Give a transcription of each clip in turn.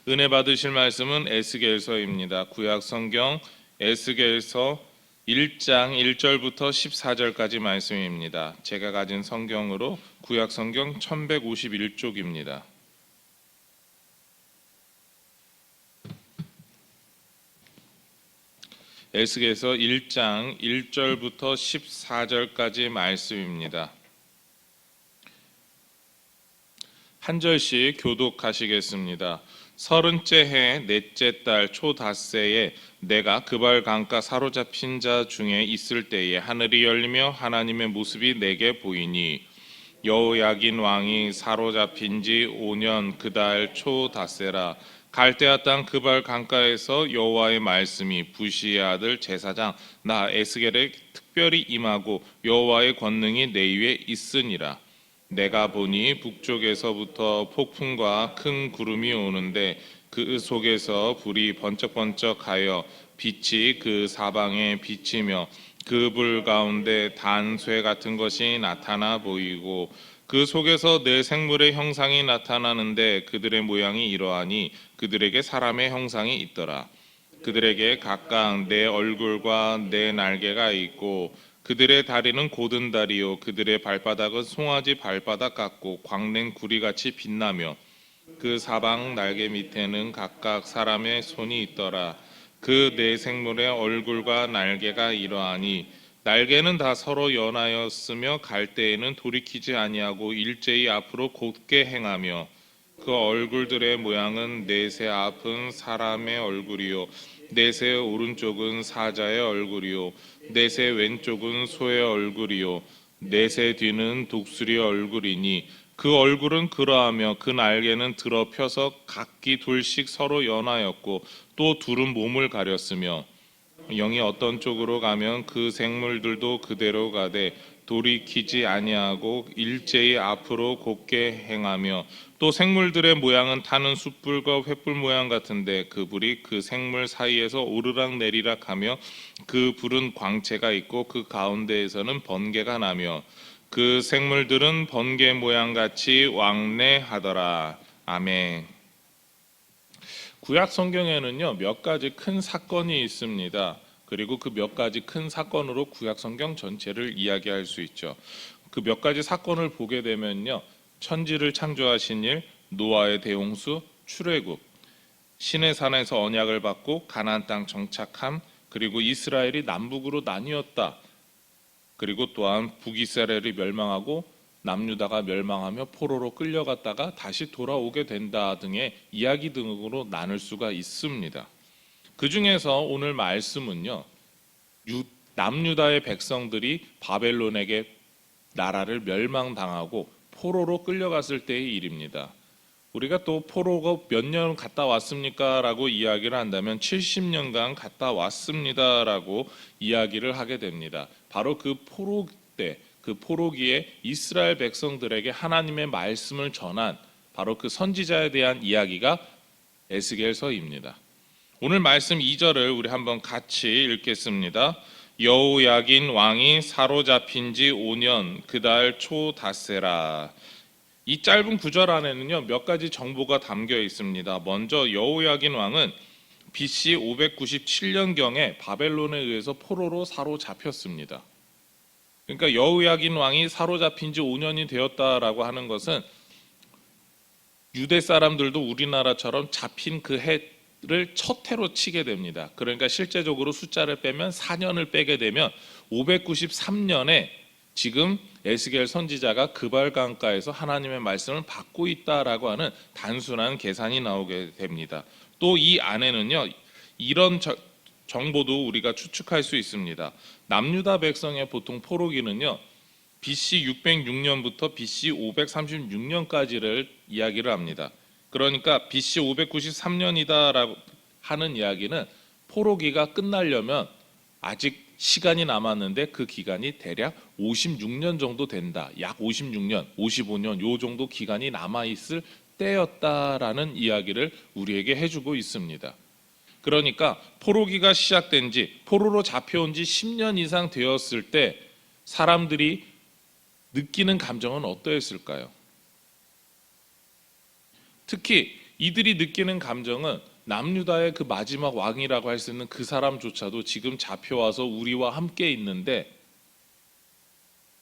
은혜 받으실 말씀은 에스겔서입니다. 구약 성경 에스겔서 1장 1절부터 14절까지 말씀입니다. 제가 가진 성경으로 구약 성경 1151쪽입니다. 에스겔서 1장 1절부터 14절까지 말씀입니다. 한 절씩 교독하시겠습니다. 30째 해 넷째 달 초닷새에 내가 그발 강가 사로잡힌 자 중에 있을 때에 하늘이 열리며 하나님의 모습이 내게 보이니 여호야긴 왕이 사로잡힌 지 5년 그달 초닷새라. 갈대아 땅 그발 강가에서 여호와의 말씀이 부시의 아들 제사장 나 에스겔에 특별히 임하고 여호와의 권능이 내 위에 있으니라. 내가 보니 북쪽에서부터 폭풍과 큰 구름이 오는데 그 속에서 불이 번쩍번쩍하여 빛이 그 사방에 비치며 그 불 가운데 단쇠 같은 것이 나타나 보이고 그 속에서 내 생물의 형상이 나타나는데 그들의 모양이 이러하니 그들에게 사람의 형상이 있더라. 그들에게 각각 내 얼굴과 내 날개가 있고 그들의 다리는 고든 다리요 그들의 발바닥은 송아지 발바닥 같고 광낸 구리같이 빛나며 그 사방 날개 밑에는 각각 사람의 손이 있더라. 그 네 생물의 얼굴과 날개가 이러하니 날개는 다 서로 연하였으며 갈대에는 돌이키지 아니하고 일제히 앞으로 곧게 행하며 그 얼굴들의 모양은 넷의 앞은 사람의 얼굴이요 넷의 오른쪽은 사자의 얼굴이요 넷의 왼쪽은 소의 얼굴이요 넷의 뒤는 독수리의 얼굴이니 그 얼굴은 그러하며 그 날개는 들어 펴서 각기 둘씩 서로 연하였고 또 둘은 몸을 가렸으며 영이 어떤 쪽으로 가면 그 생물들도 그대로 가되 돌이키지 아니하고 일제히 앞으로 곧게 행하며 또 생물들의 모양은 타는 숯불과 횃불 모양 같은데 그 불이 그 생물 사이에서 오르락 내리락 하며 그 불은 광채가 있고 그 가운데에서는 번개가 나며 그 생물들은 번개 모양같이 왕래하더라. 아멘. 구약 성경에는요 몇 가지 큰 사건이 있습니다. 그리고 그 몇 가지 큰 사건으로 구약 성경 전체를 이야기할 수 있죠. 그 몇 가지 사건을 보게 되면요 천지를 창조하신 일, 노아의 대홍수, 출애굽, 신의 산에서 언약을 받고 가나안 땅 정착함, 그리고 이스라엘이 남북으로 나뉘었다. 그리고 또한 북이스라엘이 멸망하고 남유다가 멸망하며 포로로 끌려갔다가 다시 돌아오게 된다 등의 이야기 등으로 나눌 수가 있습니다. 그 중에서 오늘 말씀은요 남유다의 백성들이 바벨론에게 나라를 멸망당하고 포로로 끌려갔을 때의 일입니다. 우리가 또 포로가 몇 년 갔다 왔습니까? 라고 이야기를 한다면 70년간 갔다 왔습니다 라고 이야기를 하게 됩니다. 바로 그 포로 때 그 포로기에 이스라엘 백성들에게 하나님의 말씀을 전한 바로 그 선지자에 대한 이야기가 에스겔서입니다. 오늘 말씀 2절을 우리 한번 같이 읽겠습니다. 여호야긴 왕이 사로잡힌 지 5년 그달 초닷새라. 이 짧은 구절 안에는요 몇 가지 정보가 담겨 있습니다. 먼저 여호야긴 왕은 BC 597년경에 바벨론에 의해서 포로로 사로잡혔습니다. 그러니까 여호야긴 왕이 사로잡힌 지 5년이 되었다라고 하는 것은 유대 사람들도 우리나라처럼 잡힌 그 해를 첫 해로 치게 됩니다. 그러니까 실제적으로 숫자를 빼면 4년을 빼게 되면 593년에 지금 에스겔 선지자가 그발 강가에서 하나님의 말씀을 받고 있다라고 하는 단순한 계산이 나오게 됩니다. 또 이 안에는요 이런 정보도 우리가 추측할 수 있습니다. 남유다 백성의 보통 포로기는요 BC 606년부터 BC 536년까지를 이야기를 합니다. 그러니까 BC 593년이다라고 하는 이야기는 포로기가 끝나려면 아직 시간이 남았는데 그 기간이 대략 56년 정도 된다. 약 56년, 55년 요 정도 기간이 남아있을 때였다라는 이야기를 우리에게 해주고 있습니다. 그러니까 포로기가 시작된 지, 포로로 잡혀온 지 10년 이상 되었을 때 사람들이 느끼는 감정은 어떠했을까요? 특히 이들이 느끼는 감정은 남유다의 그 마지막 왕이라고 할 수 있는 그 사람조차도 지금 잡혀와서 우리와 함께 있는데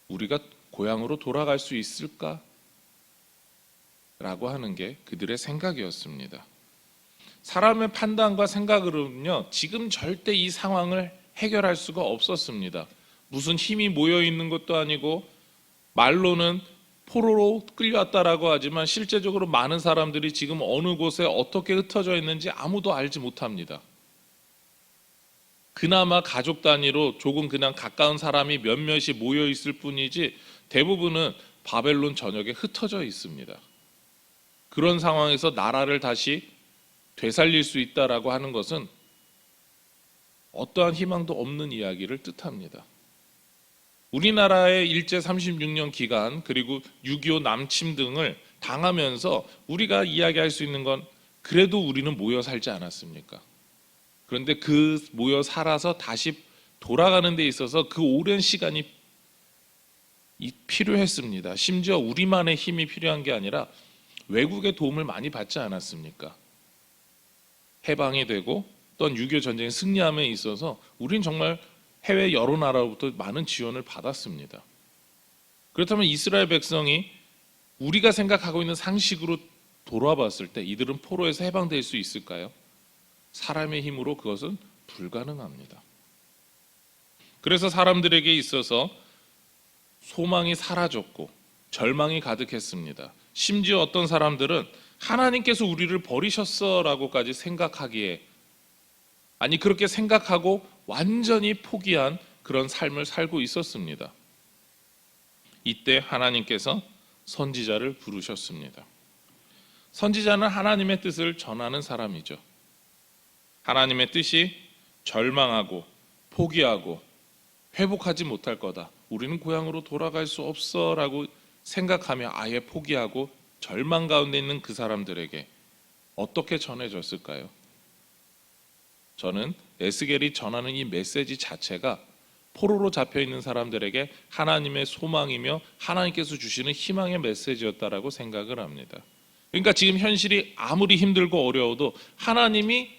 우리가 고향으로 돌아갈 수 있을까? 라고 하는 게 그들의 생각이었습니다. 사람의 판단과 생각으로는요, 지금 절대 이 상황을 해결할 수가 없었습니다. 무슨 힘이 모여 있는 것도 아니고, 말로는 포로로 끌려왔다라고 하지만 실제적으로 많은 사람들이 지금 어느 곳에 어떻게 흩어져 있는지 아무도 알지 못합니다. 그나마 가족 단위로 조금 그냥 가까운 사람이 몇몇이 모여 있을 뿐이지 대부분은 바벨론 전역에 흩어져 있습니다. 그런 상황에서 나라를 다시 되살릴 수 있다라고 하는 것은 어떠한 희망도 없는 이야기를 뜻합니다. 우리나라의 일제 36년 기간 그리고 6.25 남침 등을 당하면서 우리가 이야기할 수 있는 건 그래도 우리는 모여 살지 않았습니까? 그런데 그 모여 살아서 다시 돌아가는 데 있어서 그 오랜 시간이 필요했습니다. 심지어 우리만의 힘이 필요한 게 아니라 외국의 도움을 많이 받지 않았습니까? 해방이 되고 또 6.25 전쟁 승리함에 있어서 우린 정말 해외 여러 나라로부터 많은 지원을 받았습니다. 그렇다면 이스라엘 백성이 우리가 생각하고 있는 상식으로 돌아봤을 때 이들은 포로에서 해방될 수 있을까요? 사람의 힘으로 그것은 불가능합니다. 그래서 사람들에게 있어서 소망이 사라졌고 절망이 가득했습니다. 심지어 어떤 사람들은 하나님께서 우리를 버리셨어라고까지 생각하기에, 아니 그렇게 생각하고 완전히 포기한 그런 삶을 살고 있었습니다. 이때 하나님께서 선지자를 부르셨습니다. 선지자는 하나님의 뜻을 전하는 사람이죠. 하나님의 뜻이 절망하고 포기하고 회복하지 못할 거다, 우리는 고향으로 돌아갈 수 없어 라고 생각하며 아예 포기하고 절망 가운데 있는 그 사람들에게 어떻게 전해졌을까요? 저는 에스겔이 전하는 이 메시지 자체가 포로로 잡혀있는 사람들에게 하나님의 소망이며 하나님께서 주시는 희망의 메시지였다라고 생각을 합니다. 그러니까 지금 현실이 아무리 힘들고 어려워도 하나님이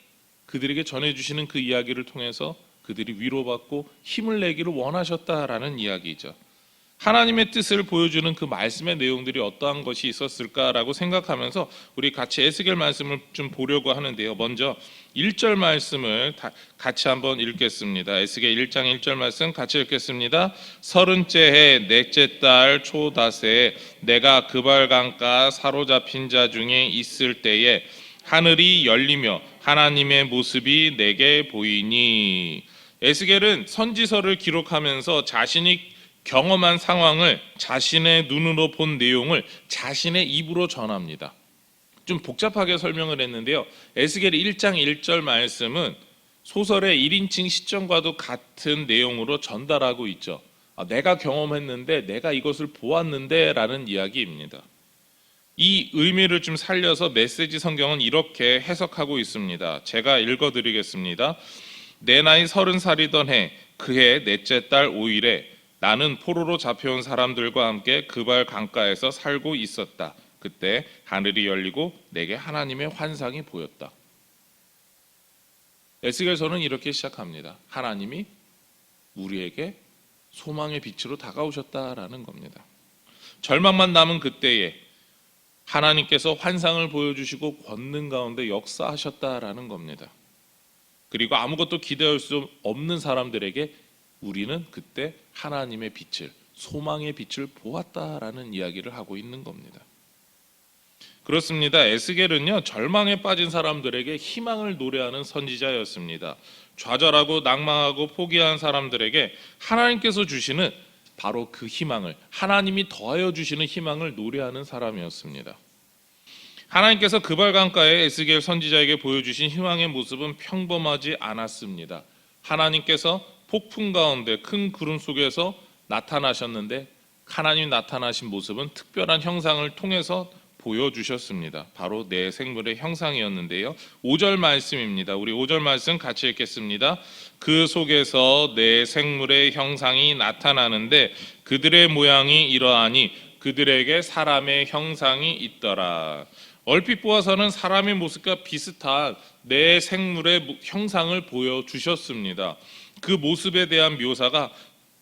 그들에게 전해주시는 그 이야기를 통해서 그들이 위로받고 힘을 내기를 원하셨다라는 이야기죠. 하나님의 뜻을 보여주는 그 말씀의 내용들이 어떠한 것이 있었을까라고 생각하면서 우리 같이 에스겔 말씀을 좀 보려고 하는데요. 먼저 1절 말씀을 같이 한번 읽겠습니다. 에스겔 1장 1절 말씀 같이 읽겠습니다. 서른째 해 넷째 달 초다새에 내가 그발 강가 사로잡힌 자 중에 있을 때에 하늘이 열리며 하나님의 모습이 내게 보이니. 에스겔은 선지서를 기록하면서 자신이 경험한 상황을, 자신의 눈으로 본 내용을 자신의 입으로 전합니다. 좀 복잡하게 설명을 했는데요, 에스겔 1장 1절 말씀은 소설의 1인칭 시점과도 같은 내용으로 전달하고 있죠. 내가 경험했는데, 내가 이것을 보았는데 라는 이야기입니다. 이 의미를 좀 살려서 메시지 성경은 이렇게 해석하고 있습니다. 제가 읽어드리겠습니다. 내 나이 30살이던 해 그해 넷째 달 5일에 나는 포로로 잡혀온 사람들과 함께 그발 강가에서 살고 있었다. 그때 하늘이 열리고 내게 하나님의 환상이 보였다. 에스겔서는 이렇게 시작합니다. 하나님이 우리에게 소망의 빛으로 다가오셨다라는 겁니다. 절망만 남은 그때에 하나님께서 환상을 보여주시고 권능 가운데 역사하셨다라는 겁니다. 그리고 아무것도 기대할 수 없는 사람들에게 우리는 그때 하나님의 빛을, 소망의 빛을 보았다라는 이야기를 하고 있는 겁니다. 그렇습니다. 에스겔은요, 절망에 빠진 사람들에게 희망을 노래하는 선지자였습니다. 좌절하고 낭망하고 포기한 사람들에게 하나님께서 주시는 바로 그 희망을, 하나님이 더하여 주시는 희망을 노래하는 사람이었습니다. 하나님께서 그발 강가에 에스겔 선지자에게 보여주신 희망의 모습은 평범하지 않았습니다. 하나님께서 폭풍 가운데 큰 구름 속에서 나타나셨는데, 하나님 나타나신 모습은 특별한 형상을 통해서 보여주셨습니다. 바로 내 생물의 형상이었는데요. 5절 말씀입니다. 우리 5절 말씀 같이 읽겠습니다. 그 속에서 내 생물의 형상이 나타나는데 그들의 모양이 이러하니 그들에게 사람의 형상이 있더라. 얼핏 보아서는 사람의 모습과 비슷한 내 생물의 형상을 보여주셨습니다. 그 모습에 대한 묘사가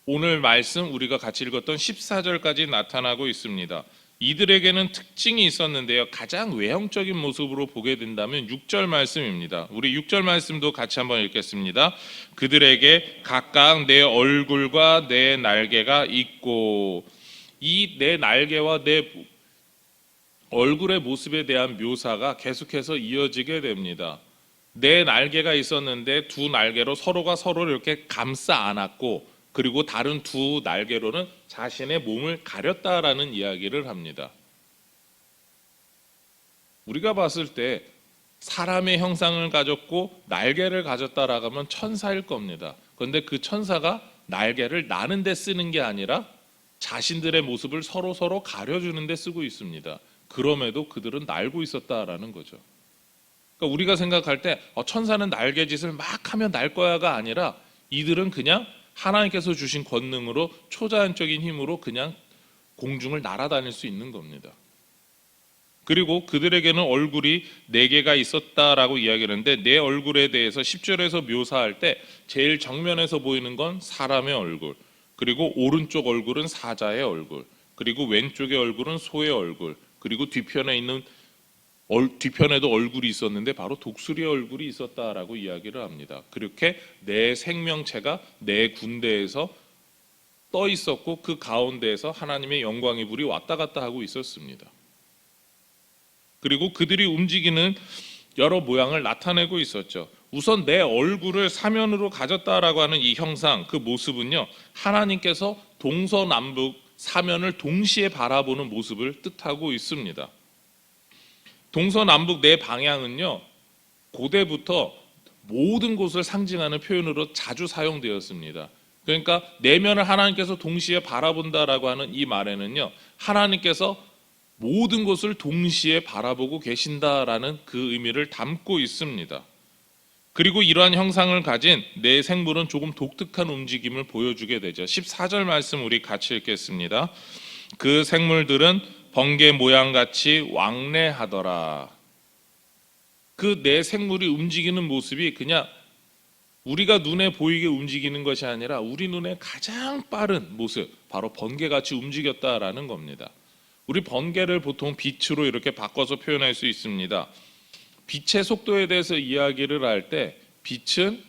오늘 말씀 우리가 같이 읽었던 14절까지 나타나고 있습니다. 이들에게는 특징이 있었는데요. 가장 외형적인 모습으로 보게 된다면 6절 말씀입니다. 우리 6절 말씀도 같이 한번 읽겠습니다. 그들에게 각각 내 얼굴과 내 날개가 있고, 이 내 날개와 내 얼굴의 모습에 대한 묘사가 계속해서 이어지게 됩니다. 내 날개가 있었는데 두 날개로 서로가 서로를 이렇게 감싸 안았고, 그리고 다른 두 날개로는 자신의 몸을 가렸다라는 이야기를 합니다. 우리가 봤을 때 사람의 형상을 가졌고 날개를 가졌다라고 하면 천사일 겁니다. 그런데 그 천사가 날개를 나는 데 쓰는 게 아니라 자신들의 모습을 서로 가려주는 데 쓰고 있습니다. 그럼에도 그들은 날고 있었다라는 거죠. 그러니까 우리가 생각할 때 천사는 날개짓을 막 하면 날 거야가 아니라 이들은 그냥 하나님께서 주신 권능으로 초자연적인 힘으로 그냥 공중을 날아다닐 수 있는 겁니다. 그리고 그들에게는 얼굴이 4개가 있었다라고 이야기하는데, 내 얼굴에 대해서 10절에서 묘사할 때 제일 정면에서 보이는 건 사람의 얼굴, 그리고 오른쪽 얼굴은 사자의 얼굴, 그리고 왼쪽의 얼굴은 소의 얼굴, 그리고 뒤편에도 얼굴이 있었는데 바로 독수리의 얼굴이 있었다라고 이야기를 합니다. 그렇게 내 생명체가 내 군대에서 떠 있었고, 그 가운데에서 하나님의 영광의 불이 왔다 갔다 하고 있었습니다. 그리고 그들이 움직이는 여러 모양을 나타내고 있었죠. 우선 내 얼굴을 사면으로 가졌다라고 하는 이 형상, 그 모습은요, 하나님께서 동서남북 사면을 동시에 바라보는 모습을 뜻하고 있습니다. 동서남북 네 방향은요, 고대부터 모든 곳을 상징하는 표현으로 자주 사용되었습니다. 그러니까 내면을 하나님께서 동시에 바라본다라고 하는 이 말에는요, 하나님께서 모든 곳을 동시에 바라보고 계신다라는 그 의미를 담고 있습니다. 그리고 이러한 형상을 가진 내 생물은 조금 독특한 움직임을 보여주게 되죠. 14절 말씀 우리 같이 읽겠습니다. 그 생물들은 번개 모양같이 왕래하더라. 그 내 생물이 움직이는 모습이 그냥 우리가 눈에 보이게 움직이는 것이 아니라 우리 눈에 가장 빠른 모습, 바로 번개같이 움직였다라는 겁니다. 우리 번개를 보통 빛으로 이렇게 바꿔서 표현할 수 있습니다. 빛의 속도에 대해서 이야기를 할 때 빛은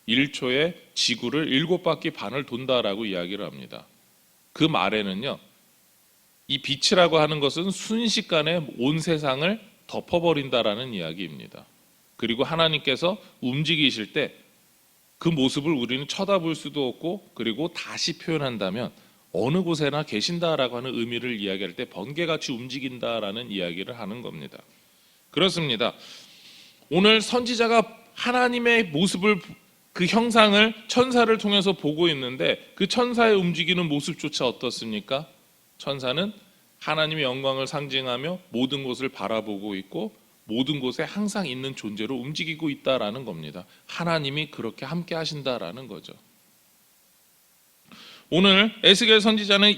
1초에 지구를 7바퀴 반을 돈다라고 이야기를 합니다. 그 말에는요, 이 빛이라고 하는 것은 순식간에 온 세상을 덮어버린다라는 이야기입니다. 그리고 하나님께서 움직이실 때 그 모습을 우리는 쳐다볼 수도 없고, 그리고 다시 표현한다면 어느 곳에나 계신다라고 하는 의미를 이야기할 때 번개같이 움직인다라는 이야기를 하는 겁니다. 그렇습니다. 오늘 선지자가 하나님의 모습을, 그 형상을 천사를 통해서 보고 있는데, 그 천사의 움직이는 모습조차 어떻습니까? 천사는 하나님의 영광을 상징하며 모든 곳을 바라보고 있고 모든 곳에 항상 있는 존재로 움직이고 있다라는 겁니다. 하나님이 그렇게 함께 하신다라는 거죠. 오늘 에스겔 선지자는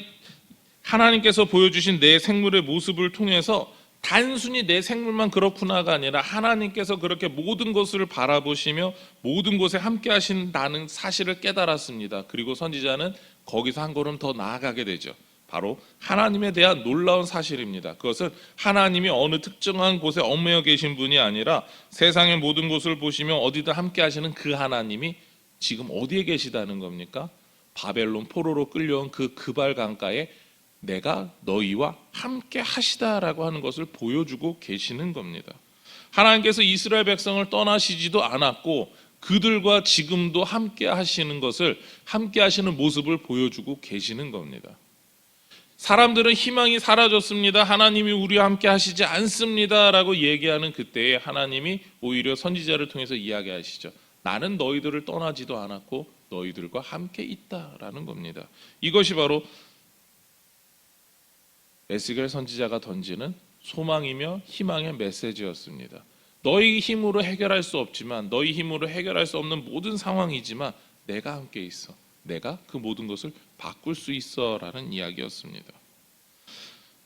하나님께서 보여주신 내 생물의 모습을 통해서 단순히 내 생물만 그렇구나가 아니라 하나님께서 그렇게 모든 것을 바라보시며 모든 곳에 함께 하신다는 사실을 깨달았습니다. 그리고 선지자는 거기서 한 걸음 더 나아가게 되죠. 바로 하나님에 대한 놀라운 사실입니다. 그것은 하나님이 어느 특정한 곳에 얽매여 계신 분이 아니라 세상의 모든 곳을 보시며 어디든 함께 하시는 그 하나님이 지금 어디에 계시다는 겁니까? 바벨론 포로로 끌려온 그 그발 강가에 내가 너희와 함께 하시다라고 하는 것을 보여주고 계시는 겁니다. 하나님께서 이스라엘 백성을 떠나시지도 않았고 그들과 지금도 함께 하시는 것을, 함께 하시는 모습을 보여주고 계시는 겁니다. 사람들은 희망이 사라졌습니다, 하나님이 우리와 함께 하시지 않습니다 라고 얘기하는 그때에 하나님이 오히려 선지자를 통해서 이야기하시죠. 나는 너희들을 떠나지도 않았고 너희들과 함께 있다라는 겁니다. 이것이 바로 에스겔 선지자가 던지는 소망이며 희망의 메시지였습니다. 너희 힘으로 해결할 수 없지만, 너희 힘으로 해결할 수 없는 모든 상황이지만 내가 함께 있어. 내가 그 모든 것을 바꿀 수 있어 라는 이야기였습니다.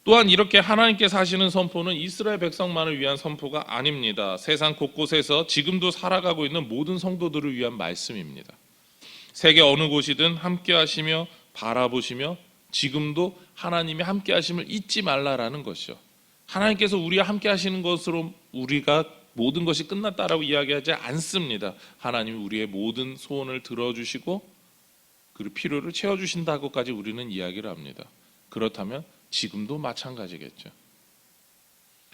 또한 이렇게 하나님께서 하시는 선포는 이스라엘 백성만을 위한 선포가 아닙니다. 세상 곳곳에서 지금도 살아가고 있는 모든 성도들을 위한 말씀입니다. 세계 어느 곳이든 함께 하시며 바라보시며 지금도 하나님이 함께 하심을 잊지 말라라는 것이죠. 하나님께서 우리와 함께 하시는 것으로 우리가 모든 것이 끝났다라고 이야기하지 않습니다. 하나님이 우리의 모든 소원을 들어주시고 그리고 필요를 채워주신다고까지 우리는 이야기를 합니다. 그렇다면 지금도 마찬가지겠죠.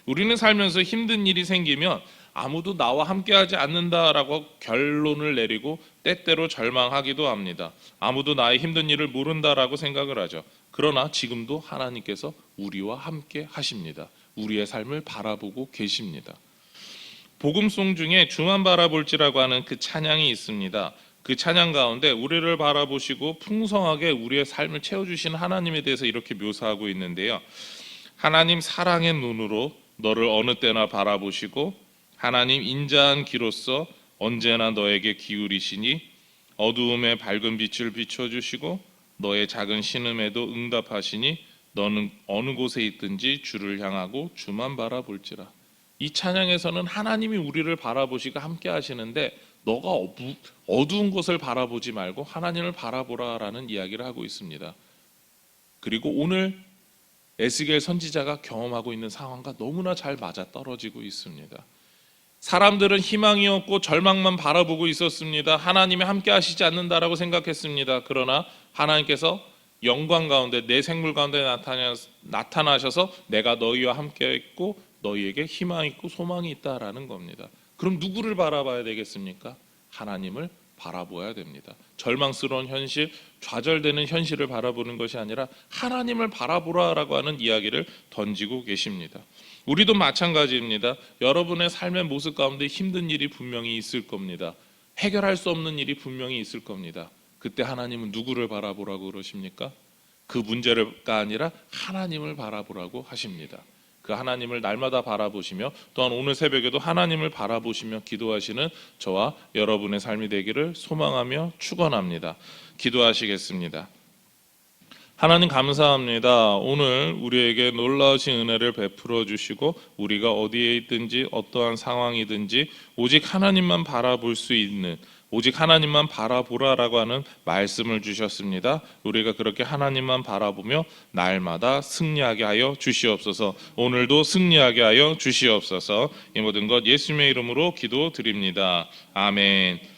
우리는 살면서 힘든 일이 생기면 아무도 나와 함께하지 않는다라고 결론을 내리고 때때로 절망하기도 합니다. 아무도 나의 힘든 일을 모른다라고 생각을 하죠. 그러나 지금도 하나님께서 우리와 함께 하십니다. 우리의 삶을 바라보고 계십니다. 복음송 중에 주만 바라볼지라고 하는 그 찬양이 있습니다. 그 찬양 가운데 우리를 바라보시고 풍성하게 우리의 삶을 채워주시는 하나님에 대해서 이렇게 묘사하고 있는데요. 하나님 사랑의 눈으로 너를 어느 때나 바라보시고 하나님 인자한 귀로서 언제나 너에게 기울이시니 어두움에 밝은 빛을 비춰주시고 너의 작은 신음에도 응답하시니 너는 어느 곳에 있든지 주를 향하고 주만 바라볼지라. 이 찬양에서는 하나님이 우리를 바라보시고 함께 하시는데 너가 어두운 곳을 바라보지 말고 하나님을 바라보라라는 이야기를 하고 있습니다. 그리고 오늘 에스겔 선지자가 경험하고 있는 상황과 너무나 잘 맞아떨어지고 있습니다. 사람들은 희망이 없고 절망만 바라보고 있었습니다. 하나님이 함께 하시지 않는다라고 생각했습니다. 그러나 하나님께서 영광 가운데 내 생물 가운데 나타나셔서 내가 너희와 함께 있고 너희에게 희망이 있고 소망이 있다라는 겁니다. 그럼 누구를 바라봐야 되겠습니까? 하나님을 바라보아야 됩니다. 절망스러운 현실, 좌절되는 현실을 바라보는 것이 아니라 하나님을 바라보라라고 하는 이야기를 던지고 계십니다. 우리도 마찬가지입니다. 여러분의 삶의 모습 가운데 힘든 일이 분명히 있을 겁니다. 해결할 수 없는 일이 분명히 있을 겁니다. 그때 하나님은 누구를 바라보라고 그러십니까? 그 문제가 아니라 하나님을 바라보라고 하십니다. 그 하나님을 날마다 바라보시며 또한 오늘 새벽에도 하나님을 바라보시며 기도하시는 저와 여러분의 삶이 되기를 소망하며 축원합니다. 기도하시겠습니다. 하나님 감사합니다. 오늘 우리에게 놀라우신 은혜를 베풀어 주시고 우리가 어디에 있든지 어떠한 상황이든지 오직 하나님만 바라볼 수 있는 오직 하나님만 바라보라라고 하는 말씀을 주셨습니다. 우리가 그렇게 하나님만 바라보며 날마다 승리하게 하여 주시옵소서. 오늘도 승리하게 하여 주시옵소서. 이 모든 것 예수님의 이름으로 기도드립니다. 아멘.